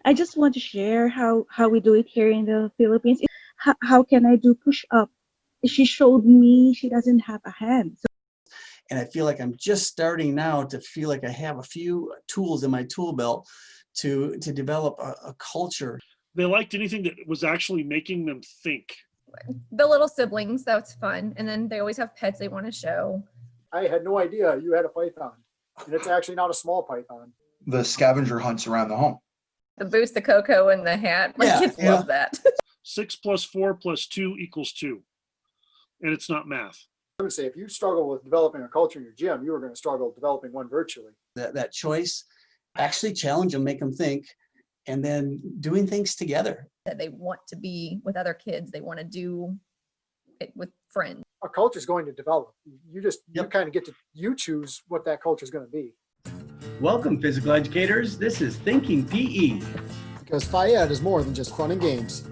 I just want to share how we do it here in the Philippines. How can I do push up? She showed me she doesn't have a hand. And I feel like I'm just starting now to feel like I have a few tools in my tool belt to develop a culture. They liked anything that was actually making them think. The little siblings, that's fun. And then they always have pets they want to show. I had no idea you had a python, and it's actually not a small python. The scavenger hunts around the home. The boots, the cocoa, and the hat. My kids love that. 6 + 4 + 2 = 2. And it's not math. I would say if you struggle with developing a culture in your gym, you are going to struggle developing one virtually. That choice, actually challenge them, make them think, and then doing things together. That they want to be with other kids. They want to do it with friends. A culture is going to develop. You kind of get to, you choose what that culture is going to be. Welcome, physical educators. This is Thinking PE. Because Phi-Ed is more than just fun and games.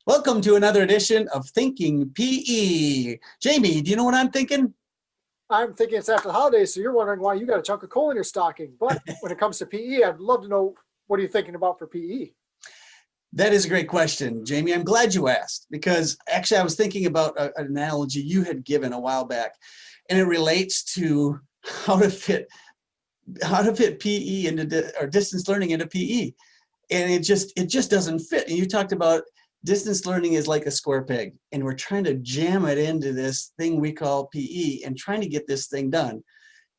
Welcome to another edition of Thinking PE. Jamie, do you know what I'm thinking? I'm thinking it's after the holidays, so you're wondering why you got a chunk of coal in your stocking. But when it comes to PE, I'd love to know, what are you thinking about for PE? That is a great question, Jamie. I'm glad you asked, because actually I was thinking about an analogy you had given a while back, and it relates to how to fit PE into or distance learning into PE, and it just doesn't fit. And you talked about distance learning is like a square peg, and we're trying to jam it into this thing we call PE and trying to get this thing done,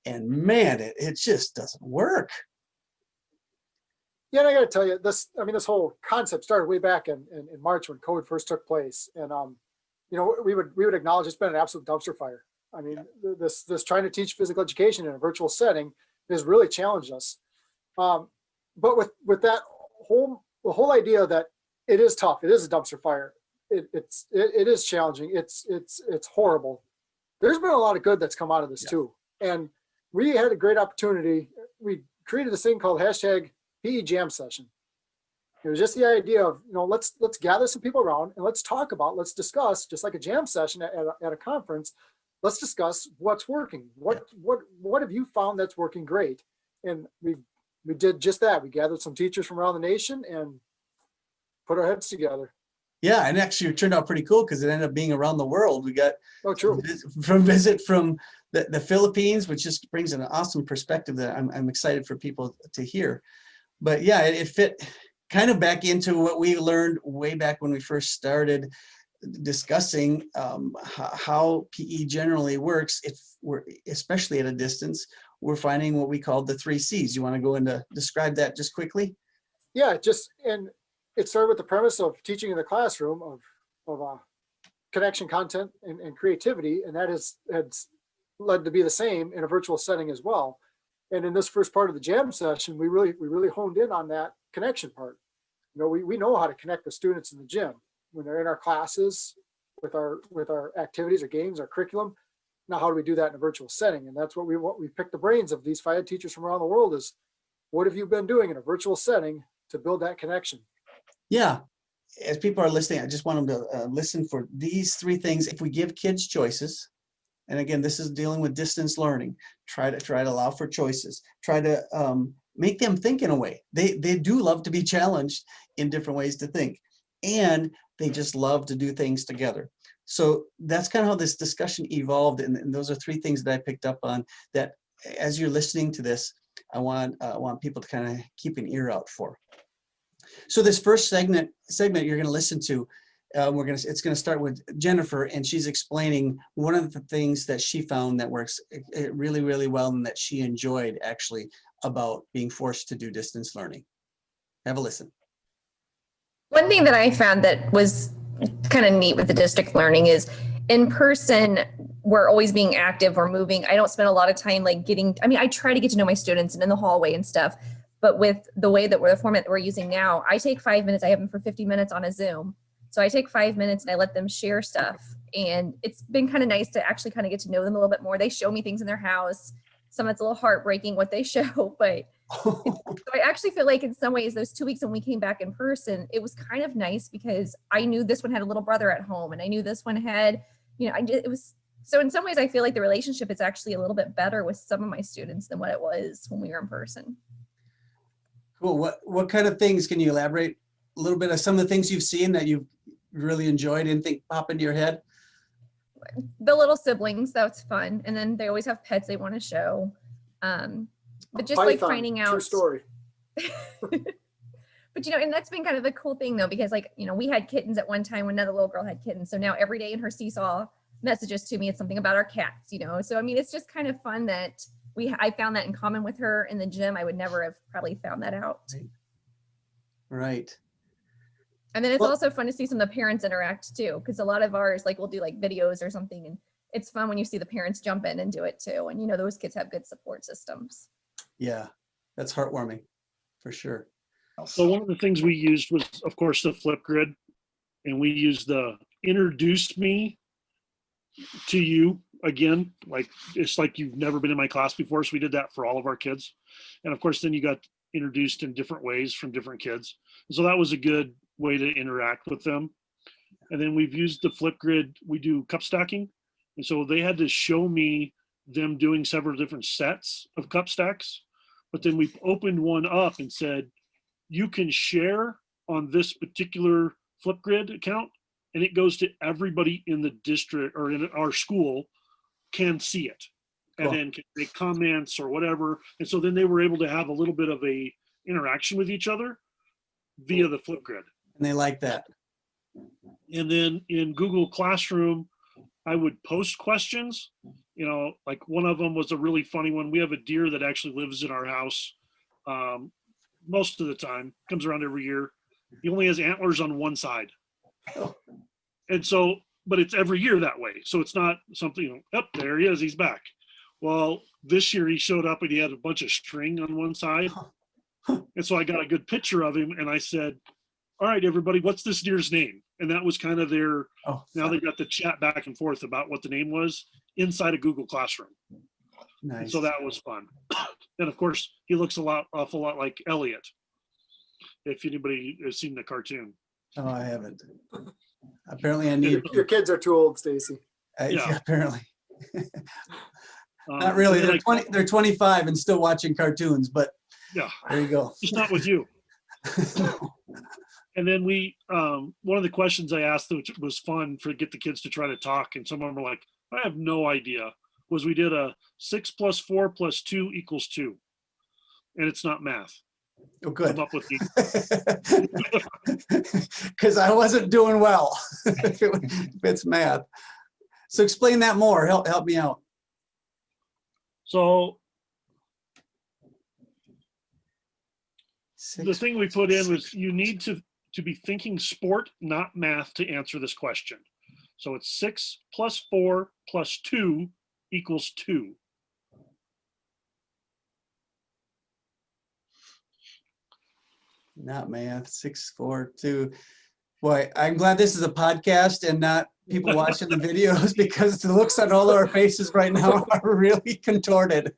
and man, it just doesn't work. Yeah, and I got to tell you, this whole concept started way back in March when COVID first took place, and we would acknowledge it's been an absolute dumpster fire. I mean, this trying to teach physical education in a virtual setting has really challenged us. But with that whole idea that it is tough, it is a dumpster fire. It is challenging. It's horrible. There's been a lot of good that's come out of this too, and we had a great opportunity. We created this thing called #PE Jam Session. It was just the idea of, let's gather some people around and let's discuss, just like a jam session at a conference. Let's discuss what's working. What have you found that's working great? And we did just that. We gathered some teachers from around the nation and put our heads together. Yeah, and actually it turned out pretty cool because it ended up being around the world. We got visit from the Philippines, which just brings an awesome perspective that I'm excited for people to hear. But yeah, it fit kind of back into what we learned way back when we first started discussing how PE generally works. If we're, especially at a distance, we're finding what we call the 3 C's. You want to go into describe that just quickly? Yeah, and it started with the premise of teaching in the classroom of connection, content, and creativity, and that has led to be the same in a virtual setting as well. And in this first part of the jam session, we really honed in on that connection part. We know how to connect with students in the gym when they're in our classes, with our activities, our games, our curriculum. Now, how do we do that in a virtual setting? And that's what we picked the brains of these Phi-Ed teachers from around the world is, what have you been doing in a virtual setting to build that connection? Yeah, as people are listening, I just want them to listen for these 3 things. If we give kids choices, and again, this is dealing with distance learning, try to allow for choices, try to make them think in a way. They do love to be challenged in different ways to think, and they just love to do things together. So that's kind of how this discussion evolved, and those are 3 things that I picked up on that as you're listening to this, I want people to kind of keep an ear out for. So this first segment you're going to listen to, it's going to start with Jennifer, and she's explaining one of the things that she found that works really, really well and that she enjoyed actually about being forced to do distance learning. Have a listen. One thing that I found that was kind of neat with the district learning is in person, we're always being active or moving. I don't spend a lot of time I try to get to know my students and in the hallway and stuff. But with the way that the format that we're using now, I take 5 minutes. I have them for 50 minutes on a Zoom. So I take 5 minutes and I let them share stuff. And it's been kind of nice to actually kind of get to know them a little bit more. They show me things in their house. Some of it's a little heartbreaking what they show, but so I actually feel like in some ways those 2 weeks when we came back in person, it was kind of nice because I knew this one had a little brother at home and I knew this one had, so in some ways I feel like the relationship is actually a little bit better with some of my students than what it was when we were in person. Cool. What kind of things can you elaborate a little bit of some of the things you've seen that you've really enjoyed? Anything pop into your head? The little siblings, that's fun. And then they always have pets they want to show. But just like Python, finding out. True story. But and that's been kind of a cool thing though, because like, we had kittens at one time when another little girl had kittens. So now every day in her seesaw messages to me, it's something about our cats, So, I mean, it's just kind of fun that I found that in common with her in the gym. I would never have probably found that out. Right. And then it's Well- also fun to see some of the parents interact too, because a lot of ours, like we'll do like videos or something, and it's fun when you see the parents jump in and do it too. And those kids have good support systems. Yeah, that's heartwarming for sure. So one of the things we used was, of course, the flip grid, and we used the introduce me to you again, like it's like you've never been in my class before. So we did that for all of our kids. And of course, then you got introduced in different ways from different kids. And so that was a good way to interact with them. And then we've used the flip grid. We do cup stacking. And so they had to show me them doing several different sets of cup stacks. But then we opened one up and said, you can share on this particular Flipgrid account, and it goes to everybody in the district or in our school can see it, and Cool. then can make comments or whatever. And so then they were able to have a little bit of a interaction with each other via the Flipgrid. And they like that. And then in Google Classroom, I would post questions. Like one of them was a really funny one. We have a deer that actually lives in our house. Most of the time, comes around every year. He only has antlers on one side. And so, but it's every year that way. So it's not something, there he is, he's back. Well, this year he showed up and he had a bunch of string on one side. And so I got a good picture of him and I said, all right, everybody, what's this deer's name? And that was kind of their, now they got to chat back and forth about what the name was inside of Google Classroom. Nice. And so that was fun. And of course, he looks awful lot like Elliot. If anybody has seen the cartoon. Oh, I haven't. Apparently I need, Your kids are too old, Stacy. Yeah. apparently. Not really. They're 25 and still watching cartoons, but Yeah, there you go. just not with you. And then one of the questions I asked, which was fun to get the kids to try to talk, and some of them were like, I have no idea, was we did a 6 + 4 + 2 = 2. And it's not math. Oh, good. Come up with Because I wasn't doing well if it's math. So explain that more. Help me out. So the 6 thing we put in was you need to be thinking sport, not math, to answer this question. So it's 6 + 4 + 2 = 2. Not math. 6, 4, 2. Boy, I'm glad this is a podcast and not people watching the videos because the looks on all our faces right now are really contorted.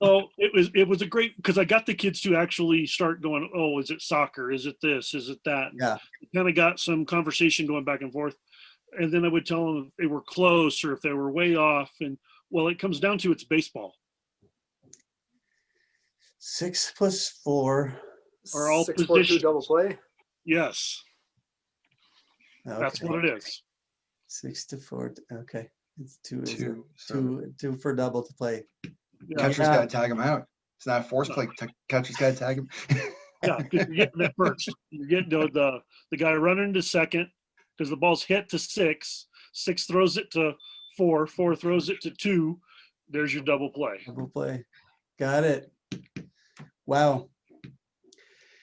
So it was a great, because I got the kids to actually start going, oh, is it soccer? Is it this? Is it that? Yeah. Kind of got some conversation going back and forth. And then I would tell them if they were close or if they were way off. And well, it comes down to it's baseball. 6 + 4. Are all 6, 4, 2 positions. double play. Yes, that's Okay. what it is. 6 to 4. Okay. It's 2. Two. Two for double to play. Yeah, Catcher's got to tag him out. It's not a force play. Catcher's got to tag him. yeah, 'cause you're getting that first. You're getting the guy running to second because the ball's hit to 6. 6 throws it to 4. 4 throws it to 2. There's your double play. Double play. Got it. Wow.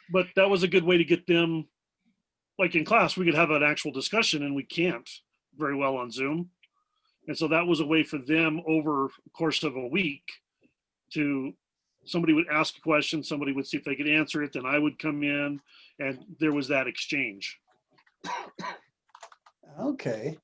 But that was a good way to get them, like in class, we could have an actual discussion and we can't very well on Zoom. And so that was a way for them over the course of a week to, somebody would ask a question, somebody would see if they could answer it, then I would come in and there was that exchange. Okay.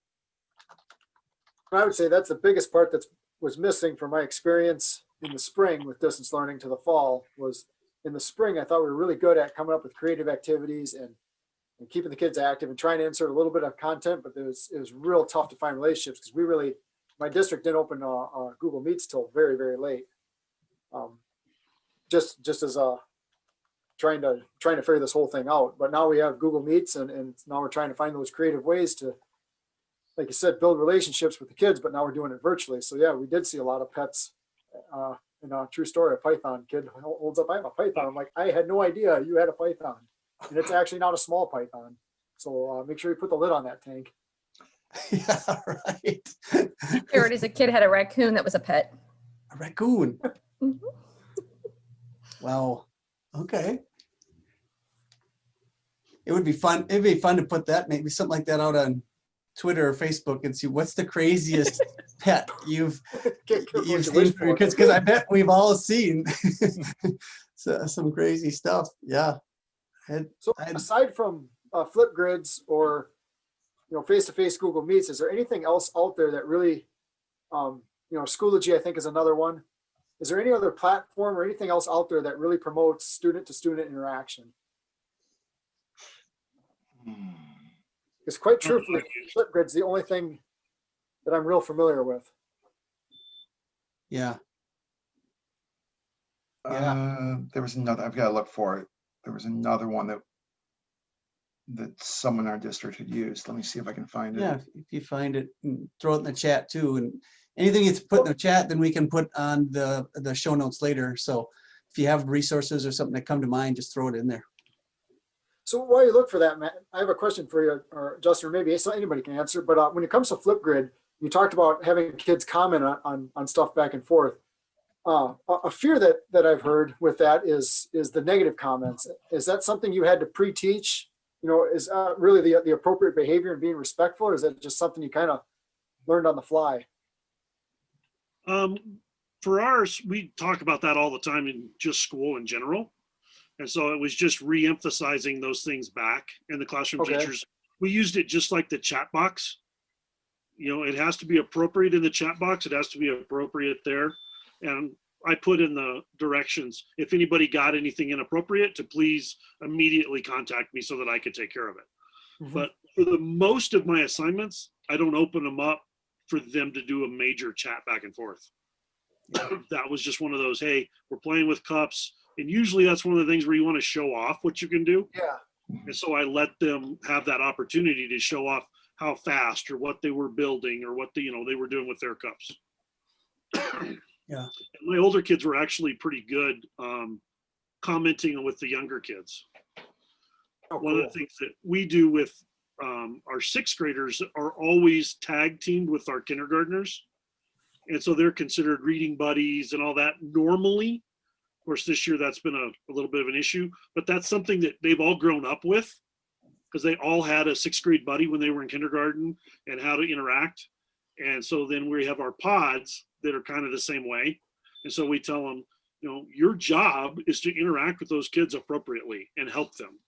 I would say that's the biggest part that was missing from my experience in the spring with distance learning to the fall. Was in the spring, I thought we were really good at coming up with creative activities and keeping the kids active and trying to insert a little bit of content, but it was real tough to find relationships because my district didn't open Google Meets till very, very late. Just as a trying to figure this whole thing out. But now we have Google Meets, and now we're trying to find those creative ways to, like you said, build relationships with the kids. But now we're doing it virtually. So yeah, we did see a lot of pets. True story, a python kid holds up, I have a python. I'm like, I had no idea you had a python, and it's actually not a small python. So make sure you put the lid on that tank. Yeah, right. I heard as a kid had a raccoon that was a pet. A raccoon. Mhm. Wow. Okay. It would be fun. It'd be fun to put that, maybe something like that out on Twitter or Facebook and see what's the craziest pet you've seen for your kids. Because I bet we've all seen some crazy stuff. Yeah. So aside from flip grids or face-to-face Google Meets, is there anything else out there that really, Schoology I think is another one. Is there any other platform or anything else out there that really promotes student-to-student interaction? It's quite true for the Flipgrid's the only thing that I'm real familiar with. Yeah. There was another, I've got to look for it. There was another one that someone in our district had used. Let me see if I can find it. Yeah, if you find it, throw it in the chat too. And anything you put in the chat, then we can put on the show notes later. So if you have resources or something that come to mind, just throw it in there. So while you look for that, Matt, I have a question for you, or Justin, or maybe anybody can answer. But when it comes to Flipgrid, you talked about having kids comment on stuff back and forth. A fear that I've heard with that is the negative comments. Is that something you had to pre-teach? Is really the appropriate behavior and being respectful, or is that just something you kind of learned on the fly? For ours, we talk about that all the time in just school in general. And so it was just re-emphasizing those things back in the classroom. Okay. Teachers. We used it just like the chat box. It has to be appropriate in the chat box. It has to be appropriate there. And I put in the directions, if anybody got anything inappropriate, to please immediately contact me so that I could take care of it. Mhm. But for the most of my assignments, I don't open them up for them to do a major chat back and forth. That was just one of those, hey, we're playing with cups. And usually that's one of the things where you want to show off what you can do. Yeah. And so I let them have that opportunity to show off how fast or what they were building or what they were doing with their cups. Yeah. And my older kids were actually pretty good commenting with the younger kids. Oh, One of cool. the things that we do with our sixth graders are always tag teamed with our kindergartners. And so they're considered reading buddies and all that normally. Of course, this year that's been a little bit of an issue, but that's something that they've all grown up with because they all had a sixth grade buddy when they were in kindergarten and how to interact. And so then we have our pods that are kind of the same way. And so we tell them, your job is to interact with those kids appropriately and help them.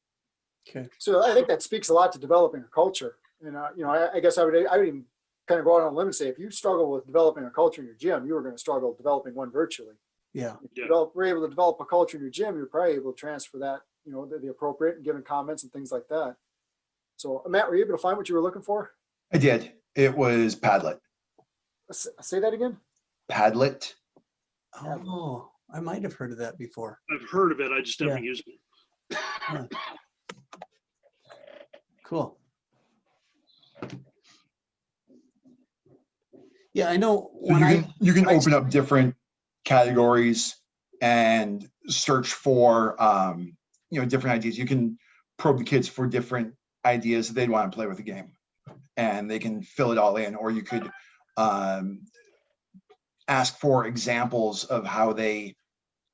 Okay. So I think that speaks a lot to developing a culture. And I guess I would even kind of go out on a limb and say, if you struggle with developing a culture in your gym, you are going to struggle developing one virtually. Yeah. If we're able to develop a culture in your gym, you're probably able to transfer that, the appropriate and giving comments and things like that. So Matt, were you able to find what you were looking for? I did. It was Padlet. Say that again. Padlet. Oh, I might have heard of that before. I've heard of it. I just haven't used it. Huh. Cool. Yeah, I know So when you can open up different categories and search for different ideas. You can probe the kids for different ideas that they'd want to play with the game, and they can fill it all in. Or you could ask for examples of how they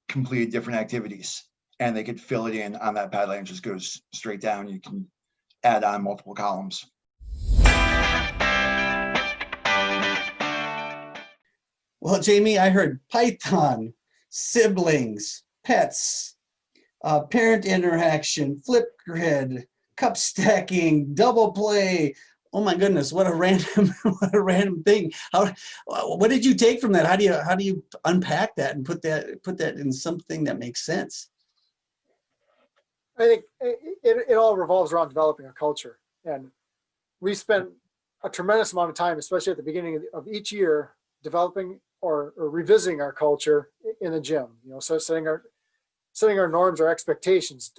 completed different activities, and they could fill it in on that Padlet and just goes straight down. You can add on multiple columns. Well, Jamie, I heard Python, siblings, pets, parent interaction, Flipgrid, cup stacking, double play. Oh my goodness, what a random thing. What did you take from that? How do you unpack that and put that in something that makes sense? I think it all revolves around developing a culture. And we spent a tremendous amount of time, especially at the beginning of each year, developing or revisiting our culture in the gym. So setting setting our norms, our expectations.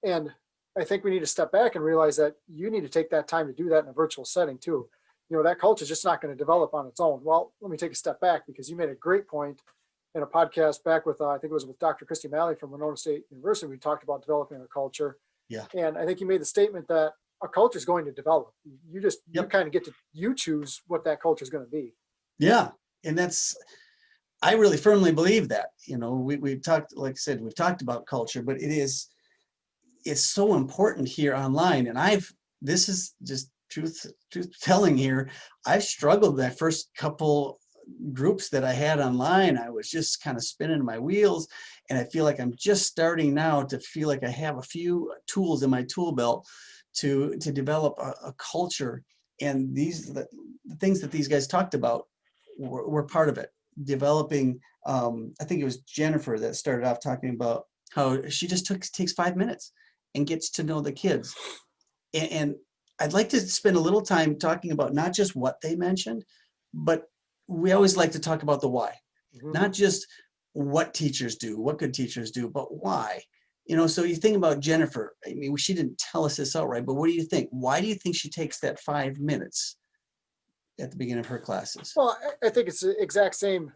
And I think we need to step back and realize that you need to take that time to do that in a virtual setting too. You know, that culture is just not going to develop on its own. Well, let me take a step back, because you made a great point in a podcast back with, I think it was with Dr. Christy Malley from Winona State University. We talked about developing a culture. Yeah. And I think you made the statement that a culture is going to develop. You just, you kind of get to, you choose what that culture is going to be. Yeah. And that's, I really firmly believe that. You know, we've talked, like I said, we've talked about culture, but it's so important here online. And this is just truth telling here. I've struggled that first couple groups that I had online. I was just kind of spinning my wheels, and I feel like I'm just starting now to feel like I have a few tools in my tool belt to develop a culture. And the things that these guys talked about were part of it. Developing, I think it was Jennifer that started off talking about how she just takes 5 minutes and gets to know the kids. And I'd like to spend a little time talking about not just what they mentioned, but we always like to talk about the why. Mm-hmm. Not just what teachers do, what good teachers do, but why. You know, so you think about Jennifer. I mean, she didn't tell us this outright, but what do you think? Why do you think she takes that 5 minutes at the beginning of her classes? Well, I think it's the exact same.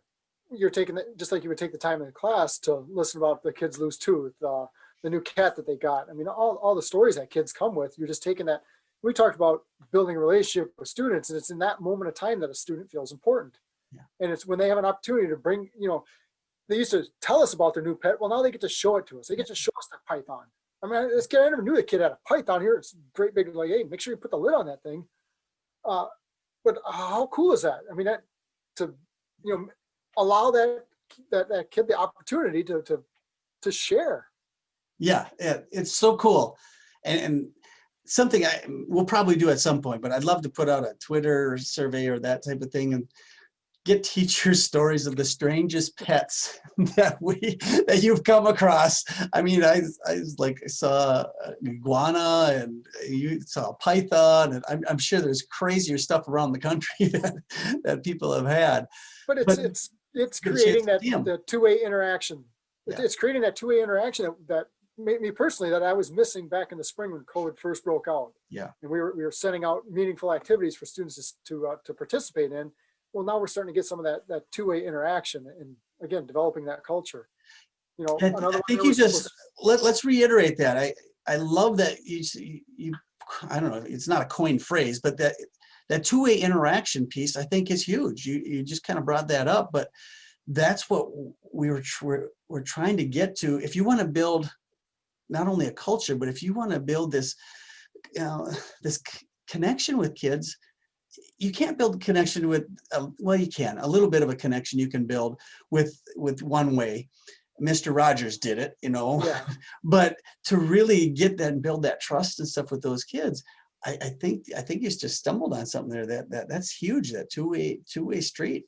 You're taking it just like you would take the time in the class to listen about the kids lose tooth, the new cat that they got. I mean, all the stories that kids come with, you're just taking that. We talked about building a relationship with students, and it's in that moment of time that a student feels important. Yeah. And it's when they have an opportunity to bring, you know, they used to tell us about their new pet. Well, now they get to show it to us. They get to show us their python. I mean, this kid, I never knew the kid had a python here. It's great big, like, hey, make sure you put the lid on that thing. But how cool is that? I mean, that to, you know, allow that kid the opportunity to share. Yeah, it's so cool. And something we'll probably do at some point, but I'd love to put out a Twitter survey or that type of thing and get teachers stories of the strangest pets that you've come across. I mean, I saw an iguana, and you saw a python, and I'm sure there's crazier stuff around the country that people have had. But it's creating that two-way interaction. Yeah. It's creating that two-way interaction that made me personally, that I was missing back in the spring when COVID first broke out. Yeah. And we were sending out meaningful activities for students to participate in. Well, now we're starting to get some of that two-way interaction, and again, developing that culture. You know, I think you just let's reiterate that. I love that you I don't know, it's not a coined phrase, but that two-way interaction piece I think is huge. You just kind of brought that up, but that's what we're trying to get to. If you want to build not only a culture, but if you want to build this this connection with kids, you can't build a connection with, well, you can. A little bit of a connection you can build with one way. Mr. Rogers did it, you know. Yeah. But to really get that and build that trust and stuff with those kids, I think you just stumbled on something there that's huge. That two-way street.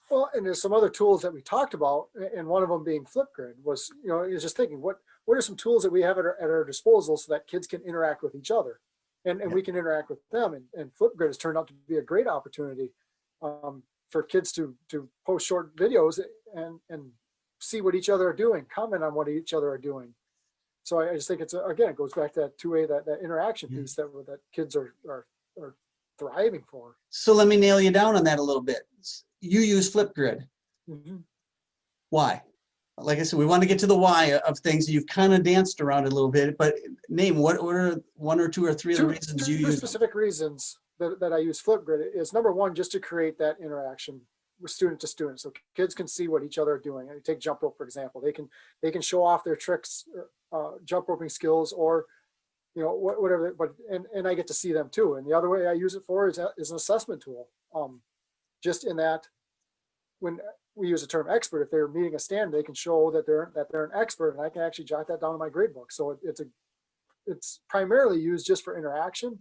Well, and there's some other tools that we talked about, and one of them being Flipgrid was, you know, you're just thinking, what are some tools that we have at our disposal so that kids can interact with each other, and we can interact with them. And Flipgrid has turned out to be a great opportunity for kids to post short videos and see what each other are doing, comment on what each other are doing. So I just think it goes back to that two-way, that interaction piece that kids are thriving for. So let me nail you down on that a little bit. You use Flipgrid. Mm-hmm. Why? Like I said, we want to get to the why of things. You've kind of danced around it a little bit, but name what are one or two or three of the reasons you use specific reasons that I use Flipgrid is, number one, just to create that interaction with student to student, so kids can see what each other are doing. I take jump rope, for example. They can show off their tricks, jump roping skills, or you know, whatever. But and I get to see them too. And the other way I use it for is an assessment tool. Just in that, when we use the term expert, if they're meeting a standard, they can show that they're an expert, and I can actually jot that down in my grade book. So it's primarily used just for interaction,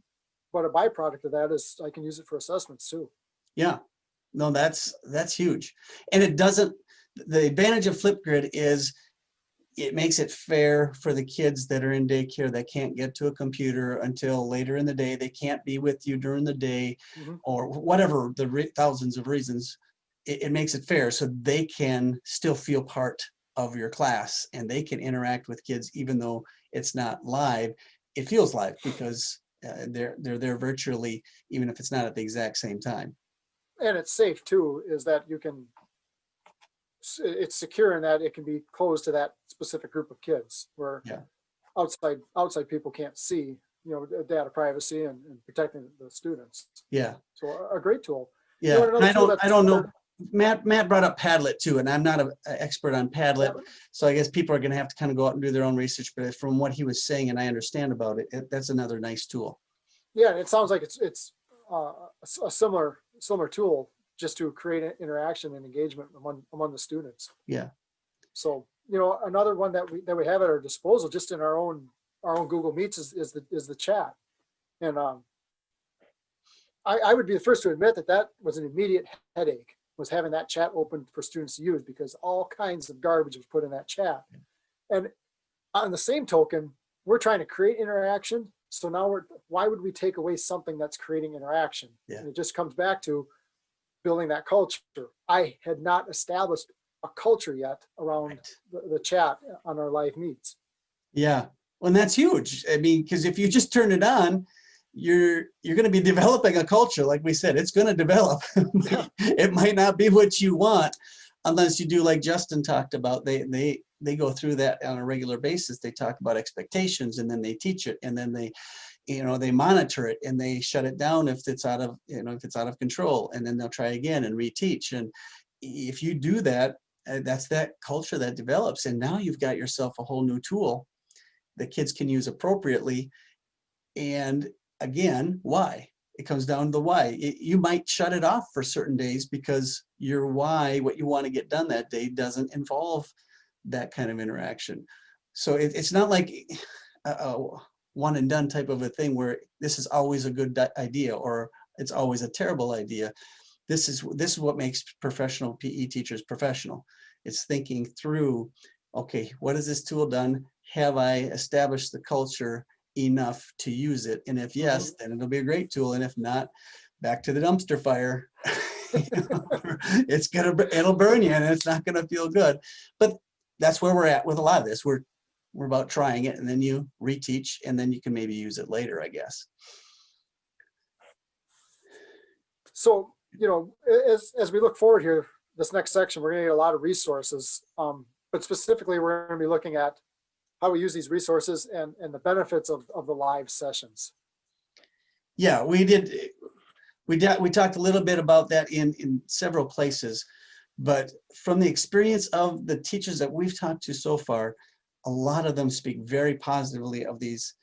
but a byproduct of that is I can use it for assessments too. Yeah, no, that's huge. And the advantage of Flipgrid is it makes it fair for the kids that are in daycare that can't get to a computer until later in the day. They can't be with you during the day, mm-hmm. or whatever thousands of reasons. It makes it fair so they can still feel part of your class, and they can interact with kids even though it's not live. It feels live because they're there virtually, even if it's not at the exact same time. And it's safe too, is that you can, it's secure in that it can be closed to that specific group of kids where Yeah. outside people can't see, data privacy and protecting the students. Yeah. So a great tool. Yeah. Another And tool I don't know. another- Matt brought up Padlet too, and I'm not an expert on Padlet, so I guess people are going to have to kind of go out and do their own research. But from what he was saying, and I understand about it, that's another nice tool. Yeah, it sounds like it's a similar tool just to create interaction and engagement among the students. Yeah. So another one that we have at our disposal, just in our own Google Meets, is the chat, and I would be the first to admit that was an immediate headache, was having that chat open for students to use, because all kinds of garbage was put in that chat. And on the same token, we're trying to create interaction. So now why would we take away something that's creating interaction? Yeah. And it just comes back to building that culture. I had not established a culture yet around the chat on our live meets. Yeah. Well, and that's huge. I mean, because if you just turn it on, you're going to be developing a culture. Like we said, it's going to develop. It might not be what you want unless you do like Justin talked about. They go through that on a regular basis. They talk about expectations, and then they teach it, and then they monitor it, and they shut it down if it's out of control, and then they'll try again and reteach. And if you do that, that's that culture that develops. And now you've got yourself a whole new tool that kids can use appropriately. And again, why? It comes down to the why. You might shut it off for certain days because your why, what you want to get done that day, doesn't involve that kind of interaction. So it's not like a one and done type of a thing where this is always a good idea or it's always a terrible idea. This is what makes professional PE teachers professional. It's thinking through, okay, what has this tool done? Have I established the culture enough to use it? And if yes, then it'll be a great tool. And if not, back to the dumpster fire. It'll burn you, and it's not going to feel good. But that's where we're at with a lot of this. We're about trying it, and then you reteach, and then you can maybe use it later, I guess. So, as we look forward here, this next section, we're going to get a lot of resources, but specifically, we're going to be looking at how we use these resources and the benefits of the live sessions. Yeah, we did. We talked a little bit about that in several places, but from the experience of the teachers that we've talked to so far, a lot of them speak very positively of these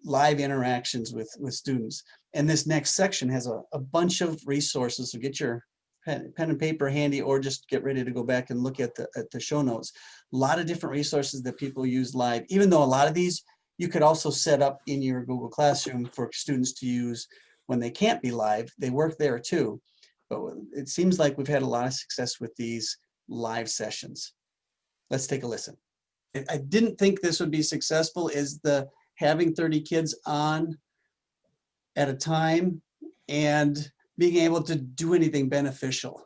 live interactions with students. And this next section has a bunch of resources, so get your pen and paper handy, or just get ready to go back and look at the show notes. A lot of different resources that people use live, even though a lot of these you could also set up in your Google Classroom for students to use when they can't be live. They work there too. But it seems like we've had a lot of success with these live sessions. Let's take a listen. I didn't think this would be successful, is the having 30 kids on at a time and being able to do anything beneficial.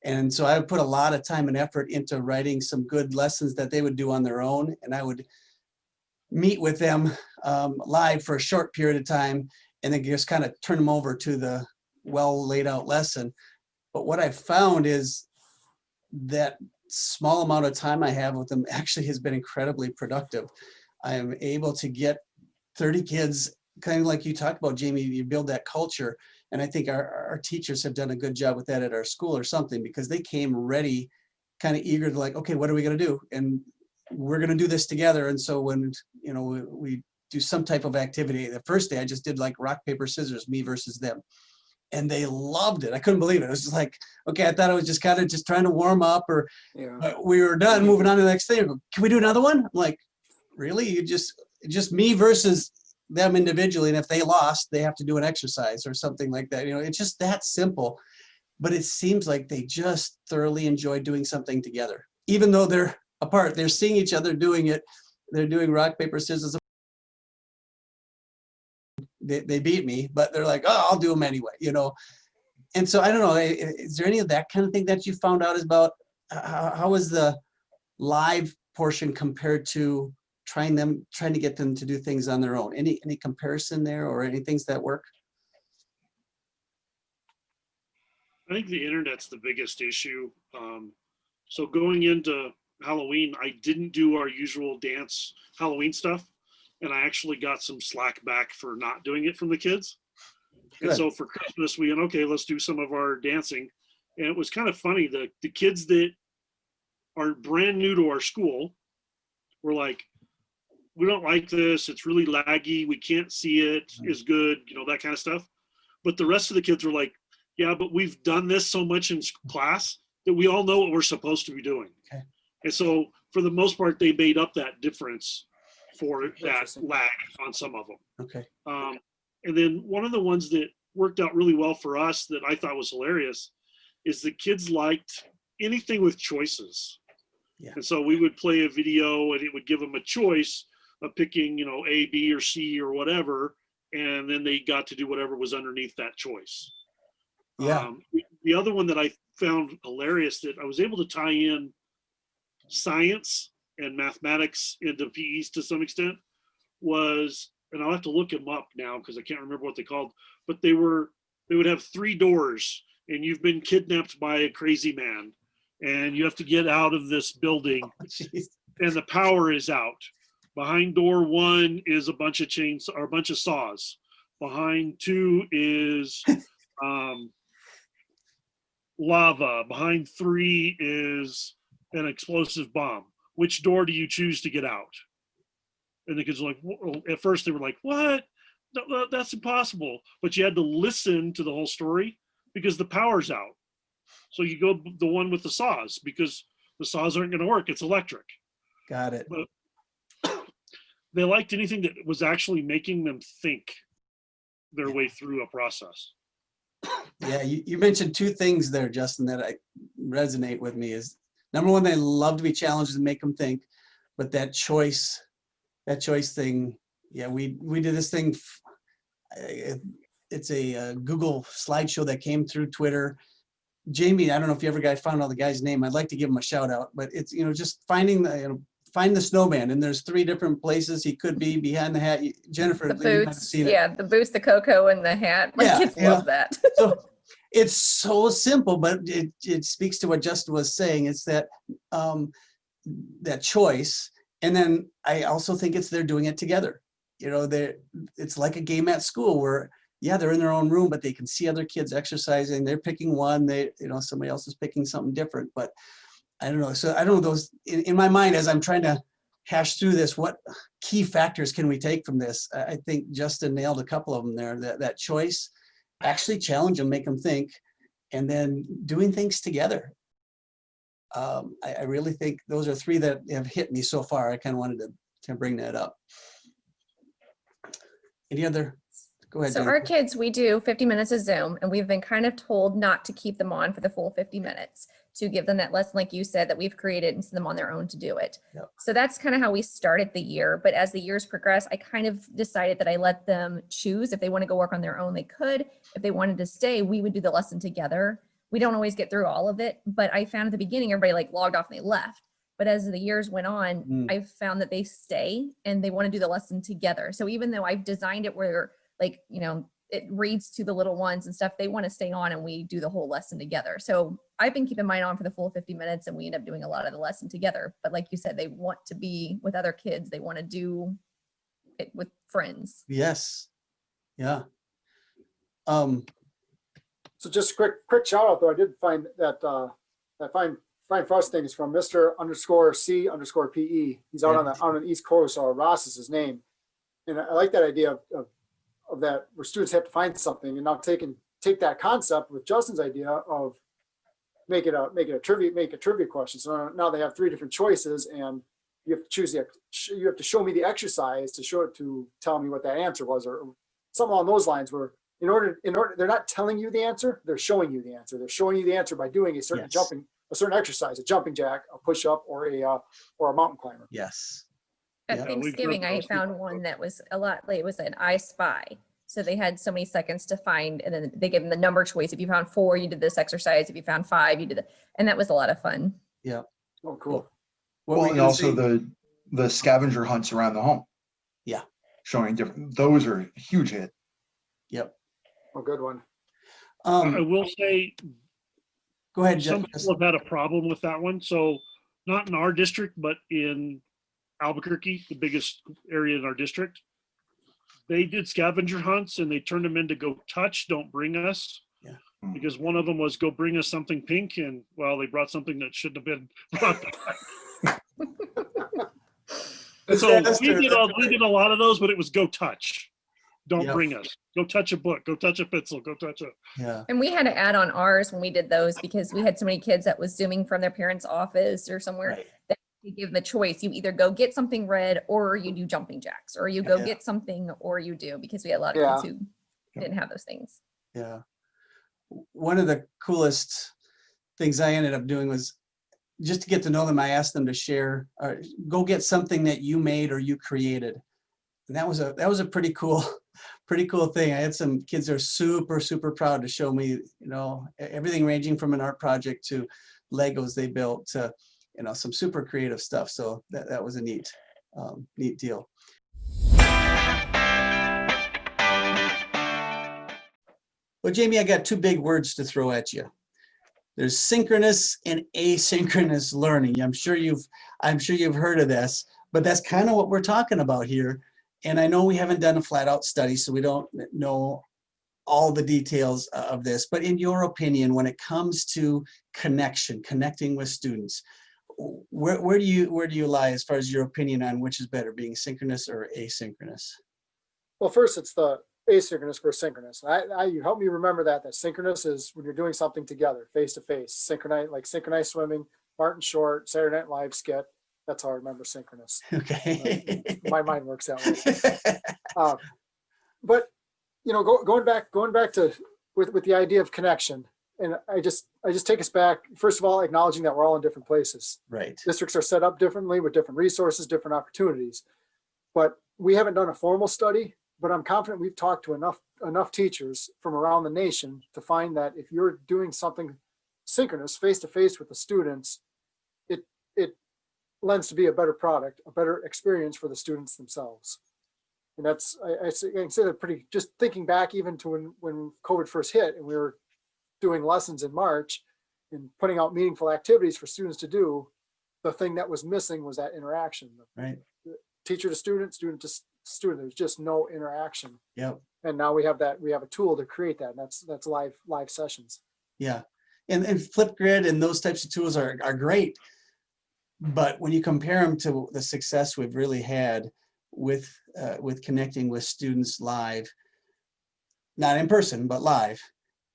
And so I would put a lot of time and effort into writing some good lessons that they would do on their own. And I would meet with them live for a short period of time, and then just kind of turn them over to the well laid out lesson. But what I've found is that small amount of time I have with them actually has been incredibly productive. I am able to get 30 kids, kind of like you talked about, Jamie, you build that culture. And I think our teachers have done a good job with that at our school or something, because they came ready, kind of eager to like, okay, what are we going to do? And we're going to do this together. And so when, we do some type of activity, the first day I just did like rock, paper, scissors, me versus them. And they loved it. I couldn't believe it. It was just like, okay, I thought I was just kind of just trying to warm up, or we were done, moving on to the next thing. Can we do another one? I'm like, really? You just me versus them individually. And if they lost, they have to do an exercise or something like that. It's just that simple. But it seems like they just thoroughly enjoy doing something together. Even though they're apart, they're seeing each other doing it. They're doing rock, paper, scissors. They beat me, but they're like, oh, I'll do them anyway, And so I don't know, is there any of that kind of thing that you found out about? How is the live portion compared to trying to get them to do things on their own? Any comparison there, or any things that work? I think the internet's the biggest issue. So going into Halloween, I didn't do our usual dance Halloween stuff, and I actually got some slack back for not doing it from the kids. Good. And so for Christmas, we went, okay, let's do some of our dancing. And it was kind of funny. The kids that are brand new to our school were like, we don't like this. It's really laggy. We can't see it as good, that kind of stuff. But the rest of the kids were like, yeah, but we've done this so much in class that we all know what we're supposed to be doing. Okay. And so for the most part, they made up that difference for that lag on some of them. Okay. And then one of the ones that worked out really well for us that I thought was hilarious is the kids liked anything with choices. Yeah. And so we would play a video and it would give them a choice of picking, A, B, or C or whatever. And then they got to do whatever was underneath that choice. Yeah. The other one that I found hilarious that I was able to tie in science and mathematics into PEs to some extent was, and I'll have to look them up now because I can't remember what they called, but they would have 3 doors and you've been kidnapped by a crazy man and you have to get out of this building and the power is out. Behind door 1 is a bunch of chains or a bunch of saws. Behind 2 is lava. Behind 3 is an explosive bomb. Which door do you choose to get out? And the kids were like, at first they were like, what? No, that's impossible. But you had to listen to the whole story because the power's out. So you go the one with the saws because the saws aren't going to work. It's electric. Got it. But they liked anything that was actually making them think their way through a process. Yeah, you mentioned 2 things there, Justin, that I resonate with me is, number one, they love to be challenged and make them think, but that choice thing, yeah, we did this thing. It's a Google slideshow that came through Twitter. Jamie, I don't know if you ever guys found out the guy's name. I'd like to give him a shout out, but it's, just finding find the snowman, and there's 3 different places he could be behind the hat. Jennifer, The you might have boots, seen it. yeah, the boots, the cocoa, and the hat. My Yeah, kids yeah. love that. So it's so simple, but it speaks to what Justin was saying. It's that that choice. And then I also think they're doing it together. It's like a game at school where, yeah, they're in their own room, but they can see other kids exercising. They're picking one, somebody else is picking something different, but I don't know. So I don't know those in my mind, as I'm trying to hash through this, what key factors can we take from this? I think Justin nailed a couple of them there, that choice, actually challenge them, make them think, and then doing things together. I really think those are 3 that have hit me so far. I kind of wanted to bring that up. Any other? Go ahead. So Jennifer. our kids, we do 50 minutes of Zoom, and we've been kind of told not to keep them on for the full 50 minutes, to give them that lesson, like you said, that we've created and send them on their own to do it. Yep. So that's kind of how we started the year. But as the years progress, I kind of decided that I let them choose. If they want to go work on their own, they could. If they wanted to stay, we would do the lesson together. We don't always get through all of it, but I found at the beginning, everybody logged off and they left. But as the years went on, I've found that they stay and they want to do the lesson together. So even though I've designed it where it reads to the little ones and stuff, they want to stay on and we do the whole lesson together. So I've been keeping mine on for the full 50 minutes and we end up doing a lot of the lesson together. But like you said, they want to be with other kids. They want to do it with friends. Yes. Yeah. So just quick shout out though. I did find that that fine frost thing is from Mr._C_PE. He's out on the East Coast. Ross is his name, and I like that idea of that where students have to find something, and now take that concept with Justin's idea of make it a trivia question. So now they have 3 different choices, and you have to choose you have to show me the exercise to tell me what that answer was, or something along those lines. Where in order they're not telling you the answer, they're showing you the answer. They're showing you the answer by doing a certain certain exercise, a jumping jack, a push up, or a mountain climber. Yes. At Yeah. Thanksgiving, I found one that was a lot. It was an I Spy. So they had so many seconds to find, and then they gave them the number choice. If you found 4, you did this exercise. If you found 5, you did that, and that was a lot of fun. Yeah. Oh, cool. What Well, were you and gonna also say? the scavenger hunts around the home, Yeah, showing different, those are a huge hit. yep. A good one. I will say Go ahead, some Jeff. people have had a problem with that one. So not in our district, but in Albuquerque, the biggest area in our district, they did scavenger hunts and they turned them into go touch, don't bring us. Yeah. Because one of them was go bring us something pink, and well, they brought something that shouldn't have been brought back. So we did a lot of those, but it was go touch. Don't Yep. bring us. Go touch a book. Go touch a pencil. Go touch a. Yeah. And we had to add on ours when we did those because we had so many kids that was Zooming from their parents' office or somewhere Right. that we give them the choice. You either go get something red or you do jumping jacks, or you go Yeah. get something or you do, because we had a lot of Yeah. kids who didn't have those things. Yeah. One of the coolest things I ended up doing was just to get to know them. I asked them to share, or go get something that you made or you created. And that was a pretty cool thing. I had some kids that are super, super proud to show me, everything ranging from an art project to Legos they built to, some super creative stuff. So that was a neat deal. Well, Jamie, I got two big words to throw at you. There's synchronous and asynchronous learning. I'm sure you've heard of this, but that's kind of what we're talking about here. And I know we haven't done a flat out study, so we don't know all the details of this, but in your opinion, when it comes to connecting with students, where do you lie as far as your opinion on which is better, being synchronous or asynchronous? Well, first it's the asynchronous versus synchronous. You help me remember that synchronous is when you're doing something together, face to face. Synchronized swimming, Martin Short, Saturday Night Live skit. That's how I remember synchronous. Okay. My mind works that way. But going back to with the idea of connection, and I just take us back. First of all, acknowledging that we're all in different places. Right. Districts are set up differently with different resources, different opportunities. But we haven't done a formal study, but I'm confident we've talked to enough teachers from around the nation to find that if you're doing something synchronous, face to face with the students, it lends to be a better product, a better experience for the students themselves. And that's, I can say that pretty, just thinking back even to when COVID first hit and we were doing lessons in March and putting out meaningful activities for students to do, the thing that was missing was that interaction. Right. Teacher to student, student to student, there's just no interaction. Yep. And now we have a tool to create that, and that's live sessions. Yeah. And Flipgrid and those types of tools are great. But when you compare them to the success we've really had with connecting with students live, not in person, but live,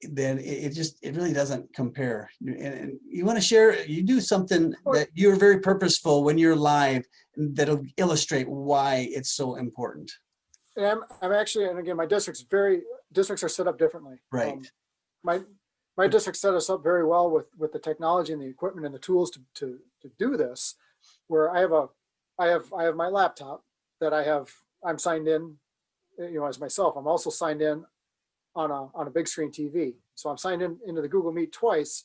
then it really doesn't compare. And you want to share, you do something that you're very purposeful when you're live that'll illustrate why it's so important. And I'm actually, and again, my districts are set up differently. Right. My district set us up very well with the technology and the equipment and the tools to do this, where I have my laptop that I'm signed in, as myself. I'm also signed in on a big screen TV. So I'm signed into the Google Meet twice,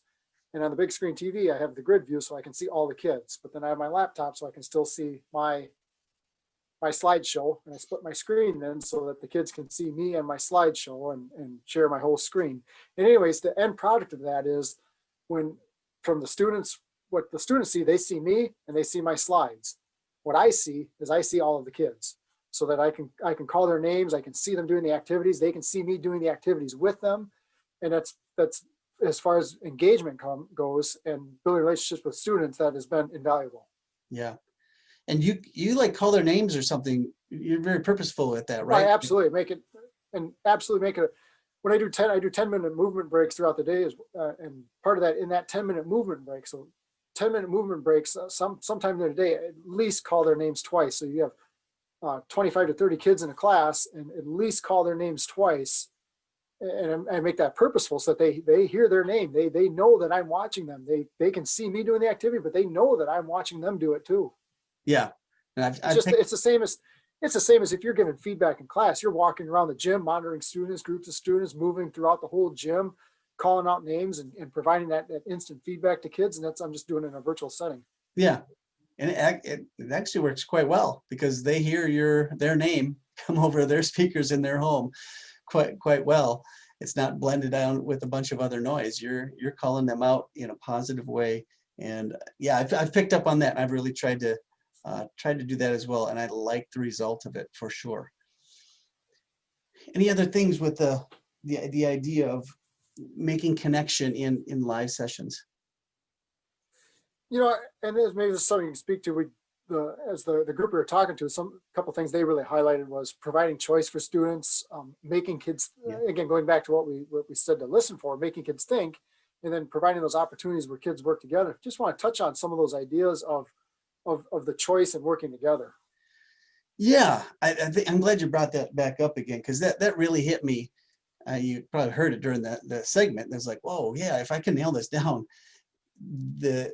and on the big screen TV, I have the grid view so I can see all the kids, but then I have my laptop so I can still see my slideshow, and I split my screen then so that the kids can see me and my slideshow and share my whole screen. And anyways, the end product of that is what the students see, they see me and they see my slides. What I see is I see all of the kids, so that I can call their names, I can see them doing the activities, they can see me doing the activities with them. And that's as far as engagement goes and building relationships with students, that has been invaluable. Yeah. And you like call their names or something. You're very purposeful with that, right? I absolutely make it. When I do 10-minute movement breaks throughout the day, and part of that in that 10-minute movement break. So 10-minute movement breaks, sometime in the day, at least call their names twice. So you have 25 to 30 kids in a class, and at least call their names twice. And I make that purposeful so that they hear their name. They know that I'm watching them. They can see me doing the activity, but they know that I'm watching them do it too. Yeah. And it's the same as if you're giving feedback in class. You're walking around the gym, monitoring students, groups of students, moving throughout the whole gym, calling out names and providing that instant feedback to kids. And I'm just doing it in a virtual setting. Yeah. And it actually works quite well because they hear their name come over their speakers in their home quite well. It's not blended down with a bunch of other noise. You're calling them out in a positive way. And yeah, I've picked up on that. And I've really tried to do that as well. And I like the result of it for sure. Any other things with the idea of making connection in live sessions? You know, and maybe this is something you can speak to. As the group we were talking to, couple things they really highlighted was providing choice for students, making kids, again, going back to what we said to listen for, making kids think, and then providing those opportunities where kids work together. Just want to touch on some of those ideas of the choice and working together. Yeah, I'm glad you brought that back up again, because that really hit me. You probably heard it during the segment. There's like, whoa, yeah, if I can nail this down, the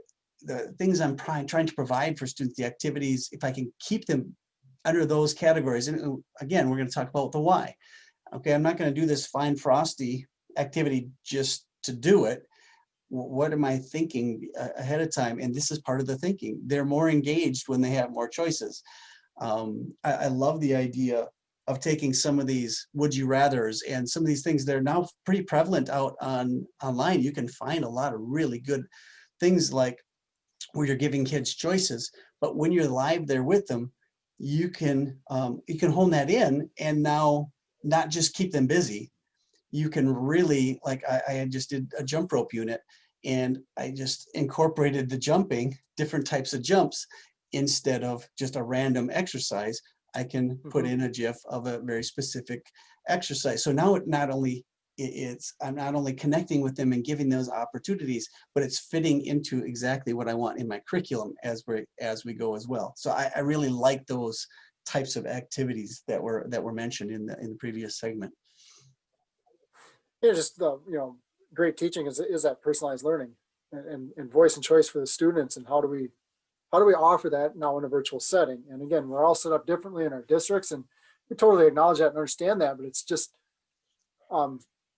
things I'm trying to provide for students, the activities, if I can keep them under those categories. And again, we're going to talk about the why. Okay, I'm not going to do this fine frosty activity just to do it. What am I thinking ahead of time? And this is part of the thinking. They're more engaged when they have more choices. I love the idea of taking some of these would you rathers and some of these things that are now pretty prevalent out online. You can find a lot of really good things like where you're giving kids choices, but when you're live there with them, you can hone that in and now not just keep them busy. You can really, like I just did a jump rope unit and I just incorporated the jumping, different types of jumps instead of just a random exercise. I can put in a GIF of a very specific exercise. So now I'm not only connecting with them and giving those opportunities, but it's fitting into exactly what I want in my curriculum as we go as well. So I really like those types of activities that were mentioned in the previous segment. Yeah, just great teaching is that personalized learning and voice and choice for the students, and how do we offer that now in a virtual setting? And again, we're all set up differently in our districts, and we totally acknowledge that and understand that, but it's just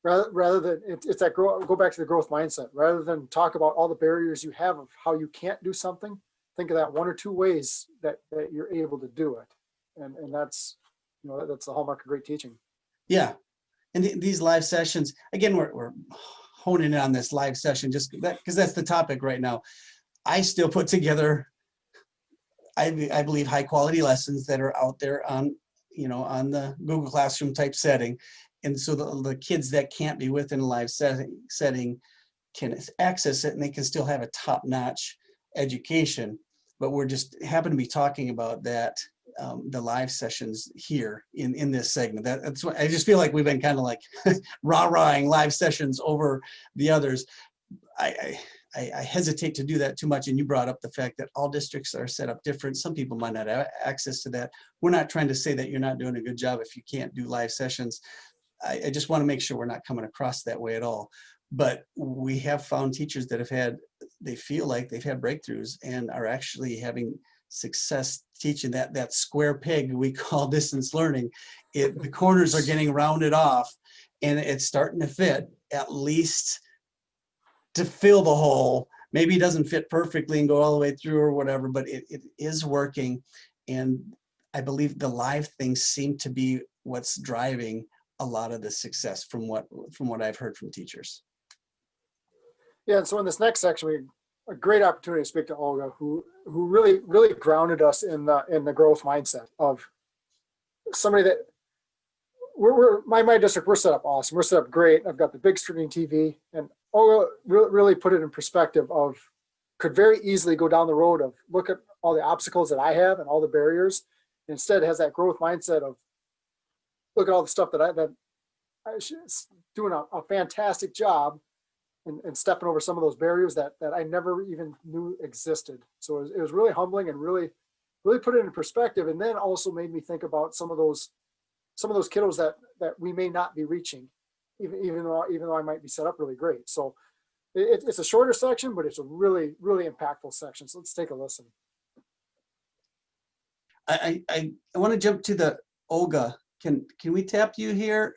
rather than it's that go back to the growth mindset. Rather than talk about all the barriers you have of how you can't do something, think of that one or two ways that you're able to do it, and that's that's the hallmark of great teaching. Yeah, and these live sessions, again, we're honing in on this live session just because that's the topic right now. I still put together, I believe, high quality lessons that are out there on the Google Classroom type setting. And so the kids that can't be within a live setting can access it and they can still have a top-notch education. But we're just happen to be talking about that, the live sessions here in this segment. That's what I just feel like we've been kind of like rah-rahing live sessions over the others. I hesitate to do that too much. And you brought up the fact that all districts are set up different. Some people might not have access to that. We're not trying to say that you're not doing a good job if you can't do live sessions. I just want to make sure we're not coming across that way at all. But we have found teachers that they feel like they've had breakthroughs and are actually having success teaching that square peg we call distance learning. The corners are getting rounded off and it's starting to fit, at least to fill the hole. Maybe it doesn't fit perfectly and go all the way through or whatever, but it is working. And I believe the live things seem to be what's driving a lot of the success from what I've heard from teachers. Yeah, and so in this next section, a great opportunity to speak to Olga, who really grounded us in the growth mindset of somebody that my district, we're set up awesome. We're set up great. I've got the big screen TV, and Olga really put it in perspective of could very easily go down the road of look at all the obstacles that I have and all the barriers. Instead, has that growth mindset of look at all the stuff that I doing a fantastic job and stepping over some of those barriers that I never even knew existed. So it was really humbling and really put it in perspective, and then also made me think about some of those kiddos that we may not be reaching, even though I might be set up really great. So it's a shorter section, but it's a really impactful section. So let's take a listen. I want to jump to the Olga. Can we tap you here?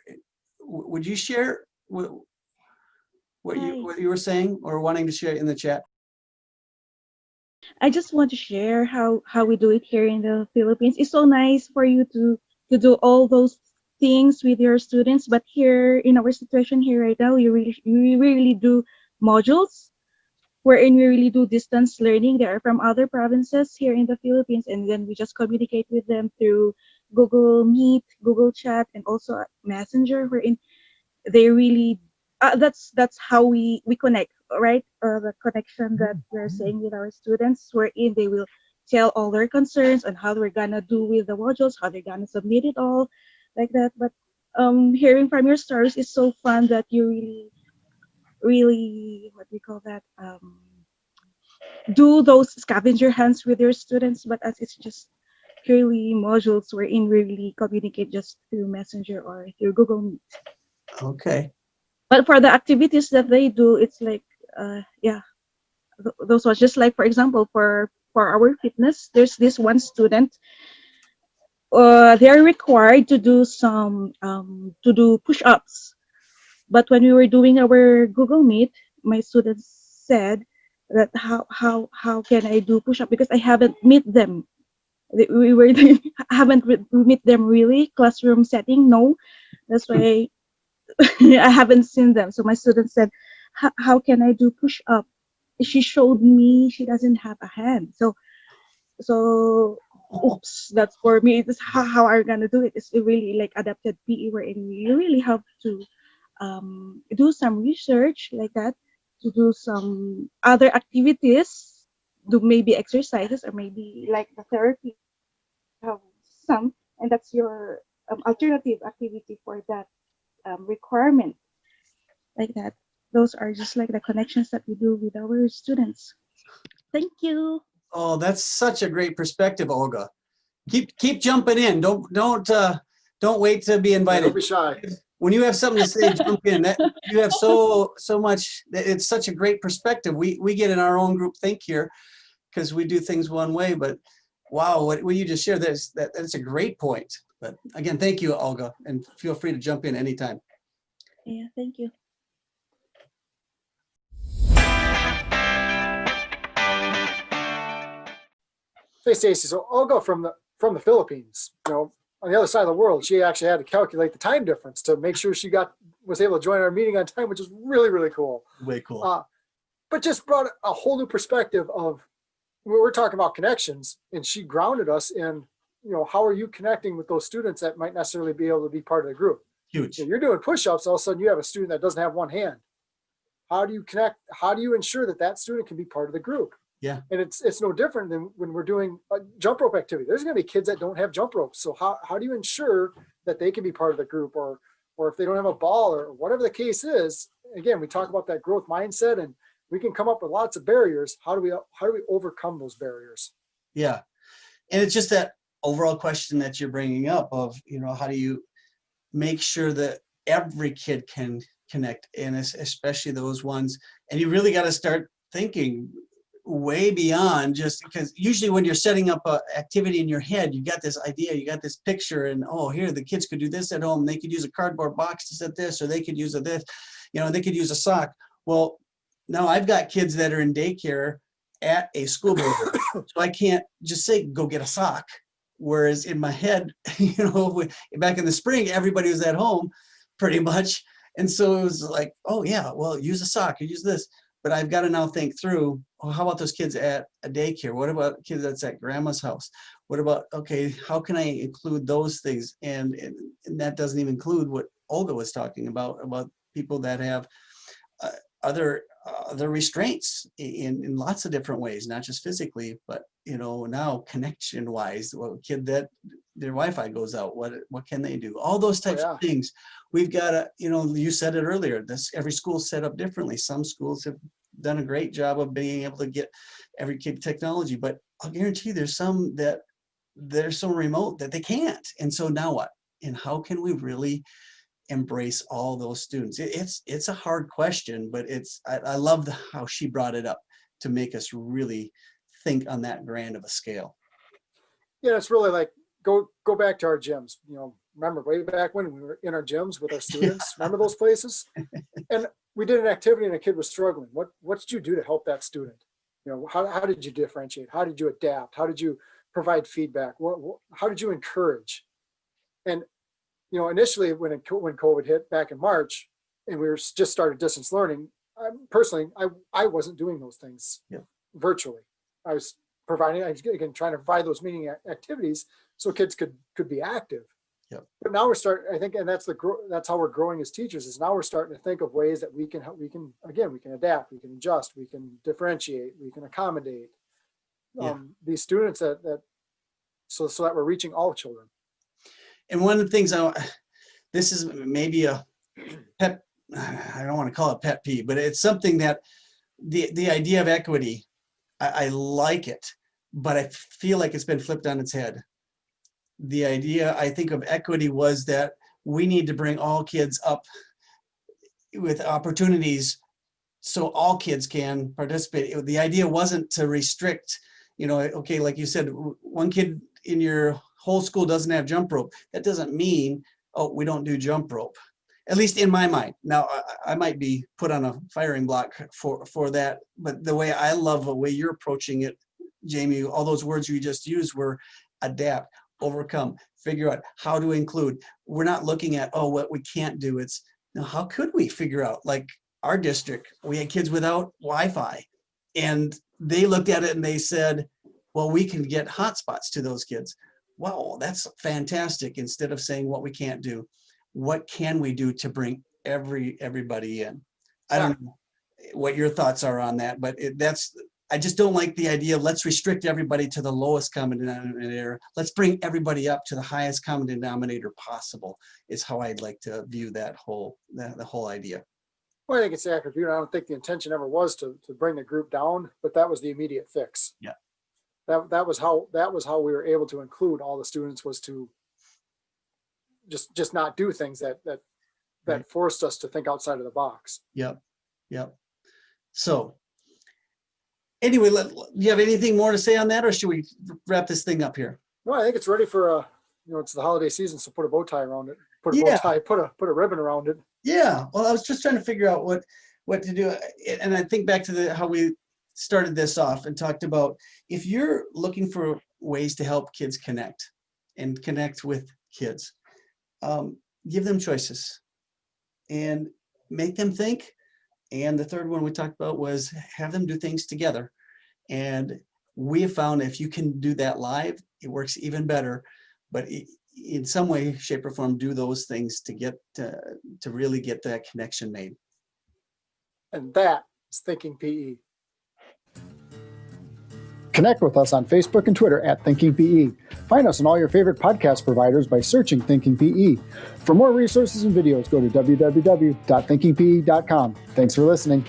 Would you share what you were saying or wanting to share in the chat? I just want to share how we do it here in the Philippines. It's so nice for you to do all those things with your students, but here in our situation here right now, we really do modules wherein we really do distance learning. They are from other provinces here in the Philippines, and then we just communicate with them through Google Meet, Google Chat, and also Messenger, wherein they really that's how we connect, right? The connection that we're saying with our students, wherein they will tell all their concerns on how we're gonna do with the modules, how they're gonna submit it all, like that. But hearing from your stories is so fun that you really what we call that do those scavenger hunts with your students. But as it's just purely modules wherein we really communicate just through Messenger or through Google Meet. Okay. But for the activities that they do, it's like, yeah, those ones. Just like, for example, for our fitness, there's this one student. They're required to do some to do push-ups. But when we were doing our Google Meet, my students said that how can I do push-up because I haven't met them. We were haven't meet them really classroom setting. No, that's why I haven't seen them. So my student said, how can I do push up? She showed me she doesn't have a hand. So oops, that's for me. It's how are you gonna do it? It's really like adapted PE wherein you really have to do some research like that, to do some other activities, do maybe exercises or maybe like the therapy have some, and that's your alternative activity for that requirement, like that. Those are just like the connections that we do with our students. Thank you. Oh, that's such a great perspective, Olga. Keep jumping in. Don't wait to be Yeah, invited. don't be shy. When you have something to say, jump in. That you have so much. It's such a great perspective. We get in our own group think here because we do things one way. But wow, what you just shared, that's a great point. But again, thank you, Olga, and feel free to jump in anytime. Yeah, thank you. Hey, Stacey, so Olga from the Philippines, on the other side of the world, she actually had to calculate the time difference to make sure she was able to join our meeting on time, which is really, really cool. Way cool. But just brought a whole new perspective of, we're talking about connections, and she grounded us in, how are you connecting with those students that might necessarily be able to be part of the group? Huge. You're doing push-ups, all of a sudden you have a student that doesn't have one hand. How do you connect? How do you ensure that that student can be part of the group? Yeah. And it's no different than when we're doing a jump rope activity. There's going to be kids that don't have jump ropes. So how do you ensure that they can be part of the group, or if they don't have a ball or whatever the case is? Again, we talk about that growth mindset, and we can come up with lots of barriers. How do we overcome those barriers? Yeah. And it's just that overall question that you're bringing up of, how do you make sure that every kid can connect, and especially those ones, and you really got to start thinking way beyond just, because usually when you're setting up an activity in your head, you got this idea, you got this picture, and here the kids could do this at home. They could use a cardboard box to set this, or they could use this, they could use a sock. Well, now I've got kids that are in daycare at a school building, so I can't just say go get a sock. Whereas in my head, back in the spring, everybody was at home pretty much, and so it was like, oh yeah, well, use a sock or use this. But I've got to now think through, how about those kids at a daycare? What about kids that's at grandma's house? What about, okay, how can I include those things? And that doesn't even include what Olga was talking about people that have other restraints in lots of different ways, not just physically, but now connection wise. Well, a kid that their Wi-Fi goes out, what can they do? All those types of things. We've got to, you said it earlier, every school's set up differently. Some schools have done a great job of being able to get every kid technology, but I'll guarantee there's some that they're so remote that they can't. And so now what? And how can we really embrace all those students? It's a hard question, but I love how she brought it up to make us really think on that grand of a scale. Yeah, it's really like go back to our gyms. Remember way back when we were in our gyms with our students. Remember those places? And we did an activity and a kid was struggling. What did you do to help that student? You know, how did you differentiate? How did you adapt? How did you provide feedback? How did you encourage? And, you know, initially when COVID hit back in March and we were just started distance learning, I wasn't doing those things virtually. I was again, trying to provide those meeting activities so kids could be active. Yep. But now we're starting, I think, and that's how we're growing as teachers, is now we're starting to think of ways that we can adapt, we can adjust, we can differentiate, we can accommodate these students so that we're reaching all children. And one of the things this is maybe a pet, I don't want to call it pet peeve, but it's something that the idea of equity, I like it, but I feel like it's been flipped on its head. The idea, I think, of equity was that we need to bring all kids up with opportunities so all kids can participate. The idea wasn't to restrict, you know, okay, like you said, one kid in your whole school doesn't have jump rope. That doesn't mean, oh, we don't do jump rope, at least in my mind. Now, I might be put on a firing block for that, but the way I love the way you're approaching it, Jamie, all those words you just used were adapt, overcome, figure out how to include. We're not looking at, oh, what we can't do. It's, now, how could we figure out, like our district, we had kids without Wi-Fi, and they looked at it and they said, well, we can get hotspots to those kids. Wow, that's fantastic. Instead of saying what we can't do, what can we do to bring everybody in? I don't know what your thoughts are on that, but I just don't like the idea of let's restrict everybody to the lowest common denominator. Let's bring everybody up to the highest common denominator possible, is how I'd like to view the whole idea. Well, I think it's an accurate view. I don't think the intention ever was to bring the group down, but that was the immediate fix. Yeah. That was how we were able to include all the students, was to just not do things that Right. forced us to think outside of the box. Yep. So anyway, do you have anything more to say on that, or should we wrap this thing up here? No, I think it's ready for it's the holiday season, so put a bow tie around it. Put a Yeah. bow tie, put a ribbon around it. Yeah. Well, I was just trying to figure out what to do, and I think back to how we started this off and talked about, if you're looking for ways to help kids connect with kids, give them choices and make them think. And the third one we talked about was have them do things together. And we have found if you can do that live, it works even better. But in some way, shape, or form, do those things to get to really get that connection made. And that is Thinking PE. Connect with us on Facebook and Twitter at Thinking PE. Find us on all your favorite podcast providers by searching Thinking PE. For more resources and videos, go to www.thinkingpe.com. Thanks for listening.